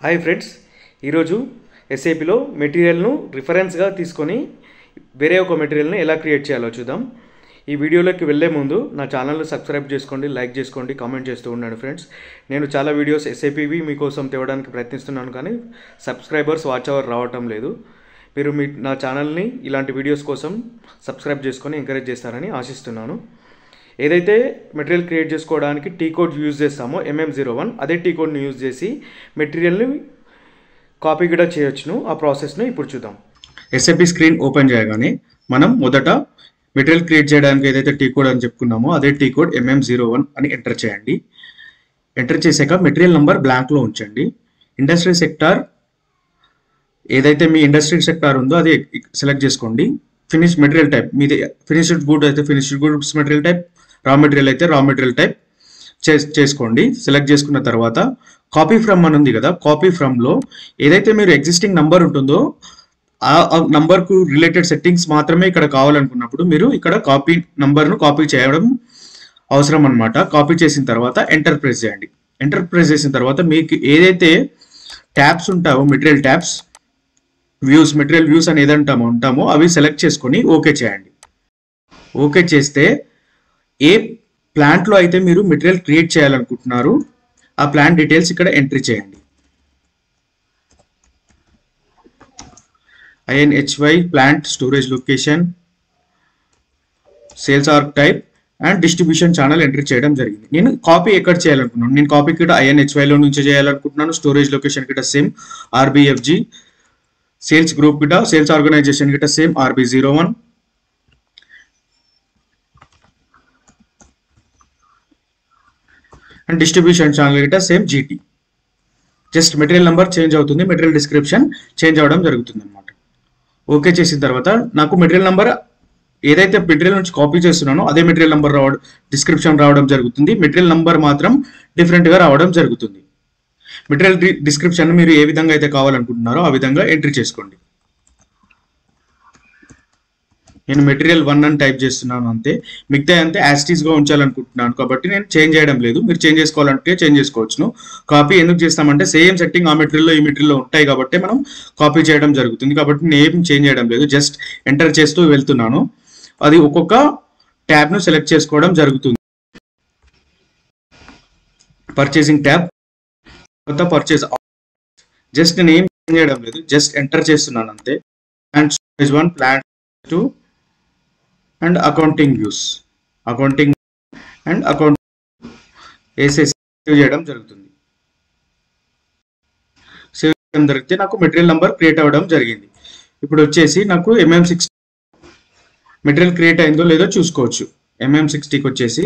Hi friends, ఈరోజు ఎస్ఏపిలో మెటీరియల్ను రిఫరెన్స్గా తీసుకొని వేరే ఒక మెటీరియల్ని ఎలా క్రియేట్ చేయాలో చూద్దాం. ఈ వీడియోలోకి వెళ్ళే ముందు నా ఛానల్ని సబ్స్క్రైబ్ చేసుకోండి, లైక్ చేసుకోండి, కామెంట్ చేస్తూ ఉన్నాను. ఫ్రెండ్స్, నేను చాలా వీడియోస్ ఎస్ఏపివి మీకోసం తేవడానికి ప్రయత్నిస్తున్నాను, కానీ సబ్స్క్రైబర్స్ వాచ్ అవర్ రావటం లేదు. మీరు నా ఛానల్ని ఇలాంటి వీడియోస్ కోసం సబ్స్క్రైబ్ చేసుకొని ఎంకరేజ్ చేస్తారని ఆశిస్తున్నాను. ఏదైతే మెటీరియల్ క్రియేట్ చేసుకోవడానికి టీ కోడ్ యూజ్ చేస్తామో MM01, అదే టీ కోడ్ని యూజ్ చేసి మెటీరియల్ని కాపీ కూడా చేయొచ్చును. ఆ ప్రాసెస్ను ఇప్పుడు చూద్దాం. ఎస్ఏపి స్క్రీన్ ఓపెన్ చేయగానే మనం మొదట మెటీరియల్ క్రియేట్ చేయడానికి ఏదైతే టీ కోడ్ అని చెప్పుకున్నామో అదే టీ కోడ్ MM01 అని ఎంటర్ చేయండి. ఎంటర్ చేశాక మెటీరియల్ నెంబర్ బ్లాంక్లో ఉంచండి. ఇండస్ట్రీ సెక్టార్ ఏదైతే మీ ఇండస్ట్రీ సెక్టార్ ఉందో అది సెలెక్ట్ చేసుకోండి. ఫినిష్ మెటీరియల్ టైప్ మీది ఫినిష్డ్ గుడ్ అయితే finished goods material type, raw material అయితే రా మెటీరియల్ టైప్ చేసుకోండి. సెలెక్ట్ చేసుకున్న తర్వాత కాపీ ఫ్రమ్ అని ఉంది కదా, కాపీ ఫ్రమ్లో ఏదైతే మీరు ఎగ్జిస్టింగ్ నంబర్ ఉంటుందో ఆ నంబర్కు రిలేటెడ్ సెట్టింగ్స్ మాత్రమే ఇక్కడ కావాలనుకున్నప్పుడు మీరు ఇక్కడ కాపీ నంబర్ను కాపీ చేయడం అవసరం అనమాట. కాపీ చేసిన తర్వాత ఎంటర్ ప్రెస్ చేయండి. ఎంటర్ ప్రెస్ చేసిన తర్వాత మీకు ఏదైతే ట్యాబ్స్ ఉంటావో material tabs, views, material views అని ఏదంటే ఉంటామో అవి సెలెక్ట్ చేసుకొని ఓకే చేయండి. ఓకే చేస్తే ఏ ప్లాంట్లో అయితే మీరు మెటీరియల్ క్రియేట్ చేయాలనుకుంటున్నారు ఆ ప్లాంట్ డీటెయిల్స్ ఇక్కడ ఎంట్రీ చేయండి. INHY plant storage location, sales arc type and distribution channel entry చేయడం జరిగింది. నేను కాపీ ఎక్కడ చేయాలనుకున్నాను, నేను కాపీ ఇక్కడ INHYలో నుంచి చేయాలనుకుంటున్నాను. స్టోరేజ్ లొకేషన్ కిட்ட సేమ్ RBFG, సేల్స్ గ్రూప్ కిட்ட సేల్స్ ఆర్గనైజేషన్ కిட்ட same RB01, and distribution channel కిட்ட same GT. Just material number change అవుతుంది, మెటీరియల్ డిస్క్రిప్షన్ చేంజ్ అవ్వడం జరుగుతుంది అనమాట. ఓకే చేసిన తర్వాత నాకు మెటీరియల్ నెంబర్ ఏదైతే మెటీరియల్ నుంచి కాపీ చేస్తున్నానో అదే మెటీరియల్ నెంబర్ డిస్క్రిప్షన్ రావడం జరుగుతుంది. మెటీరియల్ నెంబర్ మాత్రం డిఫరెంట్గా రావడం జరుగుతుంది. మెటీరియల్ డిస్క్రిప్షన్ మీరు ఏ విధంగా అయితే కావాలనుకుంటున్నారో ఆ విధంగా ఎంట్రీ చేసుకోండి. నేను మెటీరియల్ 1 అని టైప్ చేస్తున్నాను అంతే. మిగతా అంతే యాస్టీస్గా ఉంచాలనుకుంటున్నాను కాబట్టి నేను చేంజ్ చేయడం లేదు. మీరు చేంజ్ చేసుకోవాలంటే చేంజ్ చేసుకోవచ్చును. కాపీ ఎందుకు చేస్తామంటే సేమ్ సెట్టింగ్ ఆ మెటీరియల్లో ఈ మెటీరియల్లో ఉంటాయి కాబట్టి మనం కాపీ చేయడం జరుగుతుంది. కాబట్టి నేను ఏం చేంజ్ చేయడం లేదు, జస్ట్ ఎంటర్ చేస్తూ వెళ్తున్నాను. అది ఒక్కొక్క ట్యాబ్ను సెలెక్ట్ చేసుకోవడం జరుగుతుంది. పర్చేసింగ్ ట్యాబ్, కొత్త పర్చేస్, జస్ట్ నేను ఏం చేంజ్ చేయడం లేదు, జస్ట్ ఎంటర్ చేస్తున్నాను అంతే. And storage 1, plant 2 and accounting views, accounting and account వేసేసి సేవ్ చేయడం జరుగుతుంది. సేవ్ చేయడం జరిగితే నాకు మెటీరియల్ నెంబర్ క్రియేట్ అవ్వడం జరిగింది. ఇప్పుడు వచ్చేసి నాకు MM60 మెటీరియల్ క్రియేట్ అయిందో లేదో చూసుకోవచ్చు. MM60కి వచ్చేసి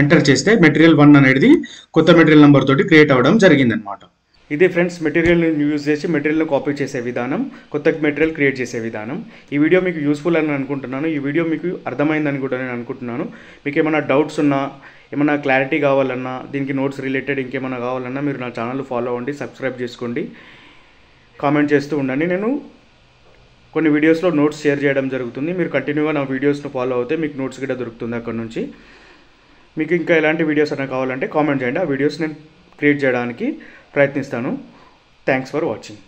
ఎంటర్ చేస్తే మెటీరియల్ 1 అనేది కొత్త మెటీరియల్ నెంబర్ తోటి క్రియేట్ అవ్వడం జరిగింది అనమాట. ఇదే ఫ్రెండ్స్ మెటీరియల్ని యూజ్ చేసి మెటీరియల్ని కాపీ చేసే విధానం, కొత్త మెటీరియల్ క్రియేట్ చేసే విధానం. ఈ వీడియో మీకు యూస్ఫుల్ అని అనుకుంటున్నాను. ఈ వీడియో మీకు అర్థమైందని కూడా నేను అనుకుంటున్నాను. మీకు ఏమైనా డౌట్స్ ఉన్నా, ఏమైనా క్లారిటీ కావాలన్నా, దీనికి నోట్స్ రిలేటెడ్ ఇంకేమైనా కావాలన్నా మీరు నా ఛానల్ ఫాలో అవ్వండి, సబ్స్క్రైబ్ చేసుకోండి, కామెంట్ చేస్తూ ఉండండి. నేను కొన్ని వీడియోస్లో నోట్స్ షేర్ చేయడం జరుగుతుంది. మీరు కంటిన్యూగా నా వీడియోస్ను ఫాలో అవుతే మీకు నోట్స్ కూడా దొరుకుతుంది అక్కడ నుంచి. మీకు ఇంకా ఎలాంటి వీడియోస్ అయినా కావాలంటే కామెంట్ చేయండి, ఆ వీడియోస్ నేను క్రియేట్ చేయడానికి ప్రయత్నిస్తాను. Thanks for watching.